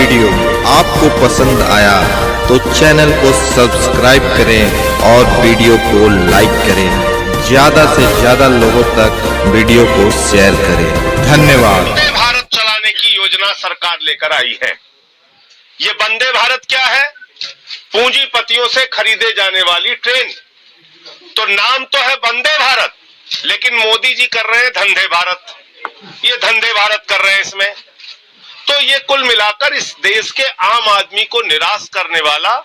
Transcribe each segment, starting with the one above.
Video आपको पसंद आया तो चैनल को सब्सक्राइब करें और वीडियो को लाइक करें। ज्यादा से ज्यादा लोगों तक वीडियो को शेयर करें। धन्यवाद। वंदे भारत चलाने की योजना सरकार लेकर आई है। ये वंदे भारत क्या है? पूंजीपतियों से खरीदे जाने वाली ट्रेन। तो नाम तो है वंदे भारत, लेकिन मोदी जी कर रहे हैं धंधे भारत। ये धंधे भारत कर रहे हैं इसमें। तो ये कुल मिलाकर इस देश के आम आदमी को निराश करने वाला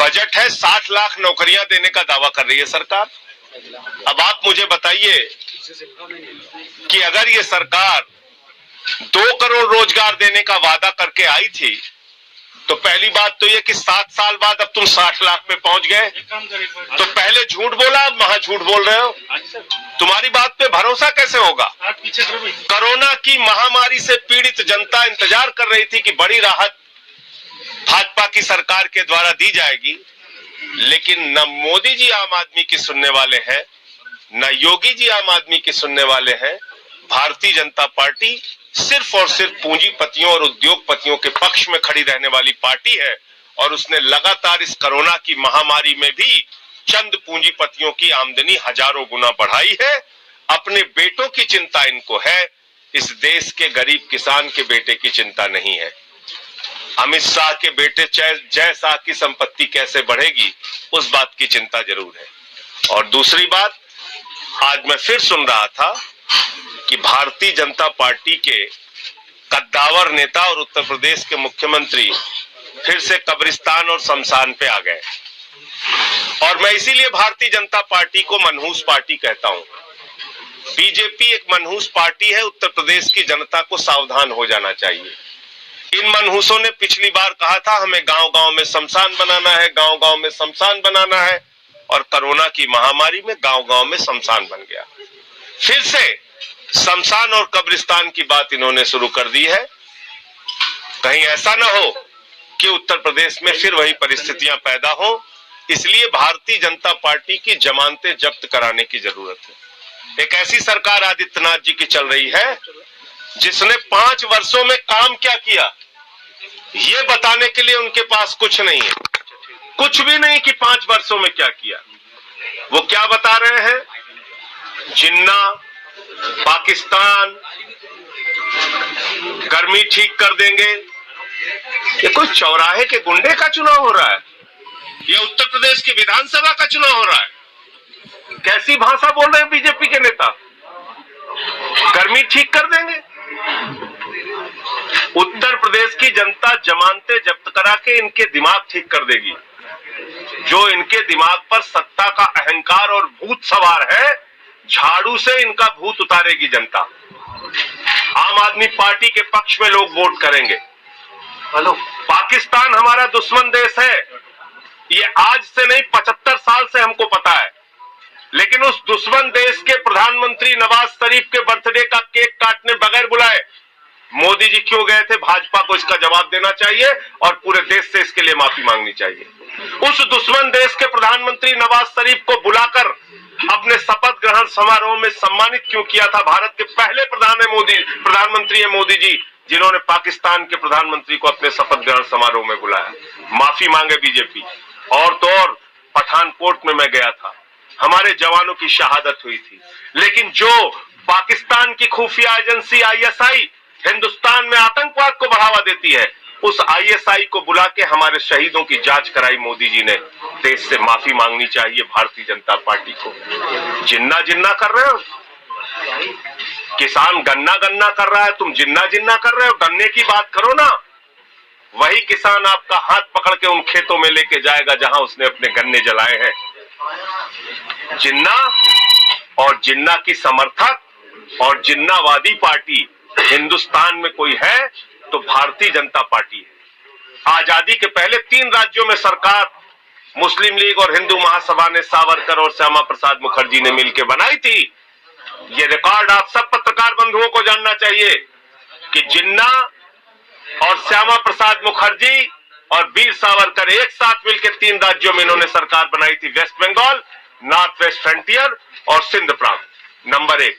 बजट है। 60 लाख नौकरियां देने का दावा कर रही है सरकार। अब आप मुझे बताइए कि अगर ये सरकार 2 करोड़ रोजगार देने का वादा करके आई थी, तो पहली बात तो ये कि 7 साल बाद अब तुम 60 लाख पे पहुंच गए। तो पहले झूठ बोला, अब महा झूठ बोल रहे हो। तुम्हारी बात पे भरोसा कैसे होगा? कोरोना की महामारी से पीड़ित जनता इंतजार कर रही थी कि बड़ी राहत भाजपा की सरकार के द्वारा दी जाएगी, लेकिन न मोदी जी आम आदमी की सुनने वाले हैं, न योगी जी आम आदमी की सुनने वाले हैं। भारतीय जनता पार्टी सिर्फ और सिर्फ पूंजीपतियों और उद्योगपतियों के पक्ष में खड़ी रहने वाली पार्टी है, और उसने लगातार इस कोरोना की महामारी में भी चंद पूंजीपतियों की आमदनी हजारों गुना बढ़ाई है। अपने बेटों की चिंता इनको है, इस देश के गरीब किसान के बेटे की चिंता नहीं है। अमित शाह के बेटे जय शाह की संपत्ति कैसे बढ़ेगी, उस बात की चिंता जरूर है। और दूसरी बात, आज मैं फिर सुन रहा था कि भारतीय जनता पार्टी के कद्दावर नेता और उत्तर प्रदेश के मुख्यमंत्री फिर से कब्रिस्तान और शमशान पे आ गए। और मैं इसीलिए भारतीय जनता पार्टी को मनहूस पार्टी कहता हूं। बीजेपी एक मनहूस पार्टी है। उत्तर प्रदेश की जनता को सावधान हो जाना चाहिए। इन मनहूसों ने पिछली बार कहा था हमें गांव-गांव में शमशान बनाना है, गांव-गांव में शमशान बनाना है, और कोरोना की महामारी में गांव-गांव में शमशान बन गया। फिर से शमशान और कब्रिस्तान की बात इन्होंने शुरू कर दी है। कहीं ऐसा ना हो कि उत्तर प्रदेश में फिर वही परिस्थितियां पैदा हो। इसलिए भारतीय जनता पार्टी की जमानतें जब्त कराने की जरूरत है। एक ऐसी सरकार आदित्यनाथ जी की चल रही है जिसने 5 वर्षों में काम क्या किया, ये बताने के लिए उनके पास कुछ नहीं है, कुछ भी नहीं कि 5 वर्षों में क्या किया। वो क्या बता रहे हैं? जिन्ना, पाकिस्तान, गर्मी ठीक कर देंगे। ये कोई चौराहे के गुंडे का चुनाव हो रहा है? ये उत्तर प्रदेश की विधानसभा का चुनाव हो रहा है? कैसी भाषा बोल रहे हैं बीजेपी के नेता? गर्मी ठीक कर देंगे। उत्तर प्रदेश की जनता जमानतें जब्त करा के इनके दिमाग ठीक कर देगी। जो इनके दिमाग पर सत्ता का अहंकार और भूत सवार है, झाड़ू से इनका भूत उतारेगी जनता। आम आदमी पार्टी के पक्ष में लोग वोट करेंगे। हेलो, पाकिस्तान हमारा दुश्मन देश है, ये आज से नहीं 75 साल से हमको पता है। लेकिन उस दुश्मन देश के प्रधानमंत्री नवाज शरीफ के बर्थडे का केक काटने बगैर बुलाए मोदी जी क्यों गए थे? भाजपा को इसका जवाब देना चाहिए और पूरे देश से इसके लिए माफी मांगनी चाहिए। उस दुश्मन देश के प्रधानमंत्री नवाज शरीफ को बुलाकर अपने शपथ ग्रहण समारोह में सम्मानित क्यों किया था? भारत के पहले प्रधानमंत्री है मोदी जी, जिन्होंने पाकिस्तान के प्रधानमंत्री को अपने शपथ ग्रहण समारोह में बुलाया। माफी मांगे बीजेपी। और तो और पठानकोट में मैं गया था, हमारे जवानों की शहादत हुई थी। लेकिन जो पाकिस्तान की खुफिया एजेंसी आईएसआई हिंदुस्तान में आतंकवाद को बढ़ावा देती है, उस आईएसआई को बुला के हमारे शहीदों की जांच कराई मोदी जी ने। देश से माफी मांगनी चाहिए भारतीय जनता पार्टी को। जिन्ना जिन्ना कर रहे हो, किसान गन्ना गन्ना कर रहा है, तुम जिन्ना जिन्ना कर रहे हो। गन्ने की बात करो ना। वही किसान आपका हाथ पकड़ के उन खेतों में लेके जाएगा जहां उसने अपने गन्ने जलाए हैं। जिन्ना और जिन्ना की समर्थक और जिन्नावादी पार्टी हिंदुस्तान में कोई है तो भारतीय जनता पार्टी है। आजादी के पहले 3 राज्यों में सरकार मुस्लिम लीग और हिंदू महासभा ने सावरकर और श्यामा प्रसाद मुखर्जी ने मिलकर बनाई थी। ये रिकॉर्ड आप सब पत्रकार बंधुओं को जानना चाहिए कि जिन्ना और श्यामा प्रसाद मुखर्जी और वीर सावरकर एक साथ मिलकर 3 राज्यों में इन्होंने सरकार बनाई थी। West Bengal, North West Frontier और सिंध प्रांत। नंबर 1।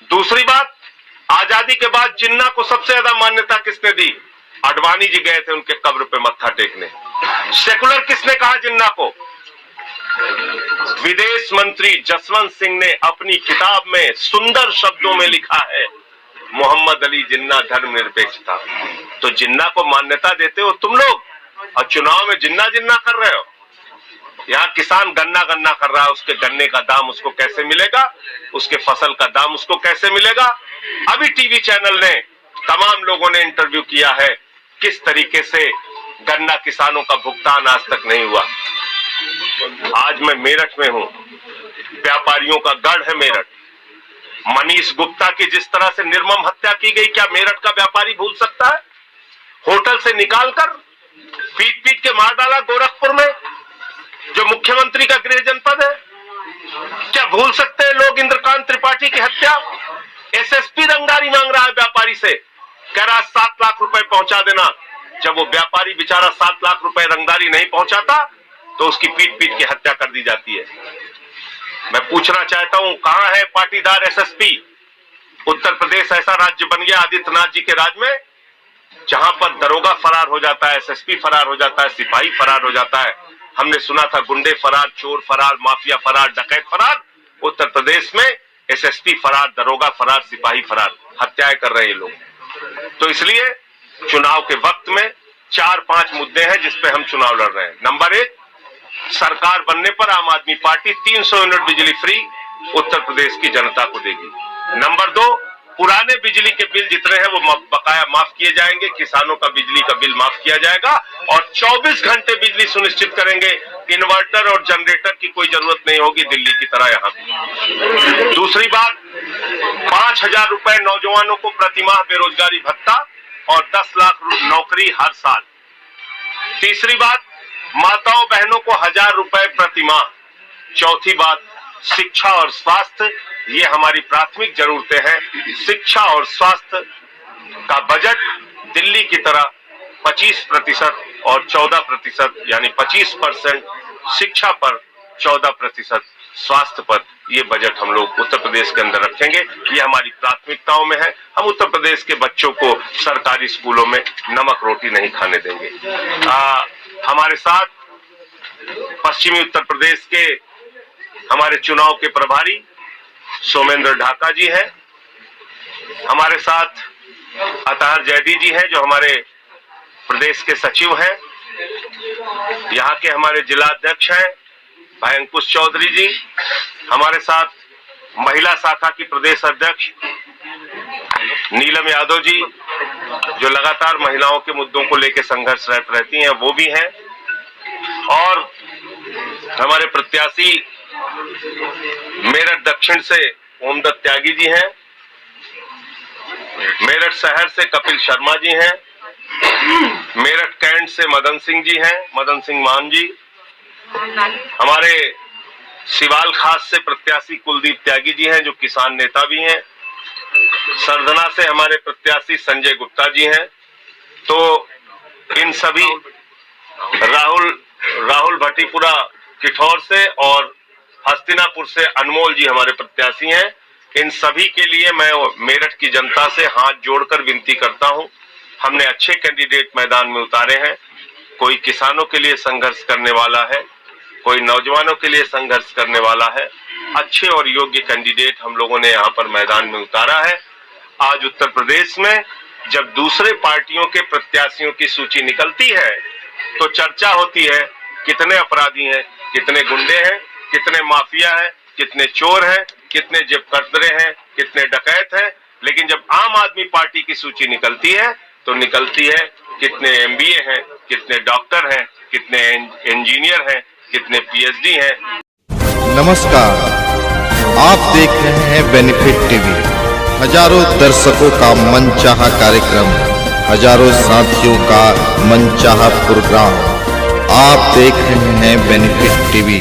दूसरी बात, आजादी के बाद जिन्ना को सबसे ज्यादा मान्यता किसने दी? आडवाणी जी गए थे उनके कब्र पे मत्था टेकने। सेकुलर किसने कहा जिन्ना को? विदेश मंत्री जसवंत सिंह ने अपनी किताब में सुंदर शब्दों में लिखा है, मोहम्मद अली जिन्ना धर्मनिरपेक्ष था। तो जिन्ना को मान्यता देते हो तुम लोग, और चुनाव में जिन्ना जिन्ना कर रहे हो। यहाँ किसान गन्ना गन्ना कर रहा है, उसके गन्ने का दाम उसको कैसे मिलेगा, उसके फसल का दाम उसको कैसे मिलेगा? अभी टीवी चैनल ने, तमाम लोगों ने इंटरव्यू किया है, किस तरीके से गन्ना किसानों का भुगतान आज तक नहीं हुआ। आज मैं मेरठ में हूं, व्यापारियों का गढ़ है मेरठ। मनीष गुप्ता की जिस तरह से निर्मम हत्या की गई, क्या मेरठ का व्यापारी भूल सकता है? होटल से निकालकर पीट पीट के मार डाला गोरखपुर में, जो मुख्यमंत्री का गृह जनपद है। क्या भूल सकते हैं लोग इंद्रकांत त्रिपाठी की हत्या? एसएसपी रंगदारी मांग रहा है व्यापारी से, कह रहा 7 लाख रुपए पहुंचा देना। जब वो व्यापारी बेचारा 7 लाख रुपए रंगदारी नहीं पहुंचाता तो उसकी पीट पीट के हत्या कर दी जाती है। मैं पूछना चाहता हूं, कहां है पाटीदार एसएसपी? उत्तर प्रदेश ऐसा राज्य बन गया आदित्यनाथ जी के राज में, जहां पर दरोगा फरार हो जाता है, एसएसपी फरार हो जाता है, सिपाही फरार हो जाता है। हमने सुना था गुंडे फरार, चोर फरार, माफिया फरार, डकैत फरार। उत्तर प्रदेश में एसएसपी फरार, दरोगा फरार, सिपाही फरार, हत्याएं कर रहे हैं लोग। तो इसलिए चुनाव के वक्त में 4-5 मुद्दे हैं जिस पे हम चुनाव लड़ रहे हैं। नंबर 1, सरकार बनने पर आम आदमी पार्टी 300 यूनिट बिजली फ्री उत्तर प्रदेश की जनता को देगी। नंबर 2, पुराने बिजली के बिल जितने हैं वो बकाया माफ किए जाएंगे, किसानों का बिजली का बिल माफ किया जाएगा और 24 घंटे बिजली सुनिश्चित करेंगे। इन्वर्टर और जनरेटर की कोई जरूरत नहीं होगी दिल्ली की तरह यहाँ। दूसरी बात, 5,000 रुपए नौजवानों को प्रतिमाह बेरोजगारी भत्ता और 10 लाख नौकरी हर साल। तीसरी बात, माताओं बहनों को 1,000 रुपए प्रतिमाह। चौथी बात, शिक्षा और स्वास्थ्य, ये हमारी प्राथमिक जरूरतें हैं। शिक्षा और स्वास्थ्य का बजट दिल्ली की तरह 25% और 14%, यानी 25% शिक्षा पर, 14% स्वास्थ्य पर, ये बजट हम लोग उत्तर प्रदेश के अंदर रखेंगे। ये हमारी प्राथमिकताओं में है। हम उत्तर प्रदेश के बच्चों को सरकारी स्कूलों में नमक रोटी नहीं खाने देंगे। हमारे साथ पश्चिमी उत्तर प्रदेश के हमारे चुनाव के प्रभारी सोमेंद्र ढाका जी हैं। हमारे साथ अतार जैदी जी हैं जो हमारे प्रदेश के सचिव हैं। यहाँ के हमारे जिला अध्यक्ष हैं भाई अंकुश चौधरी जी। हमारे साथ महिला शाखा की प्रदेश अध्यक्ष नीलम यादव जी, जो लगातार महिलाओं के मुद्दों को लेकर संघर्षरत रहती हैं, वो भी हैं। और हमारे प्रत्याशी मेरठ दक्षिण से ओमदत्त त्यागी जी हैं, मेरठ शहर से कपिल शर्मा जी हैं, मेरठ कैंट से मदन सिंह जी हैं, मदन सिंह मान जी। हमारे सिवाल खास से प्रत्याशी कुलदीप त्यागी जी हैं जो किसान नेता भी हैं। सरधना से हमारे प्रत्याशी संजय गुप्ता जी हैं। तो इन सभी राहुल भट्टीपुरा किठौर से और हस्तिनापुर से अनमोल जी हमारे प्रत्याशी हैं। इन सभी के लिए मैं मेरठ की जनता से हाथ जोड़कर विनती करता हूं, हमने अच्छे कैंडिडेट मैदान में उतारे हैं। कोई किसानों के लिए संघर्ष करने वाला है, कोई नौजवानों के लिए संघर्ष करने वाला है। अच्छे और योग्य कैंडिडेट हम लोगों ने यहाँ पर मैदान में उतारा है। आज उत्तर प्रदेश में जब दूसरे पार्टियों के प्रत्याशियों की सूची निकलती है तो चर्चा होती है कितने अपराधी हैं, कितने गुंडे हैं, कितने माफिया हैं, कितने चोर हैं, कितने जेब कतरे हैं, कितने डकैत हैं। लेकिन जब आम आदमी पार्टी की सूची निकलती है तो निकलती है कितने एमबीए हैं, कितने डॉक्टर हैं, कितने इंजीनियर हैं, कितने पीएचडी हैं। नमस्कार, आप देख रहे हैं बेनिफिट टीवी। हजारों दर्शकों का मनचाहा कार्यक्रम, हजारों साथियों का मनचाहा प्रोग्राम। आप देख रहे हैं बेनिफिट टीवी।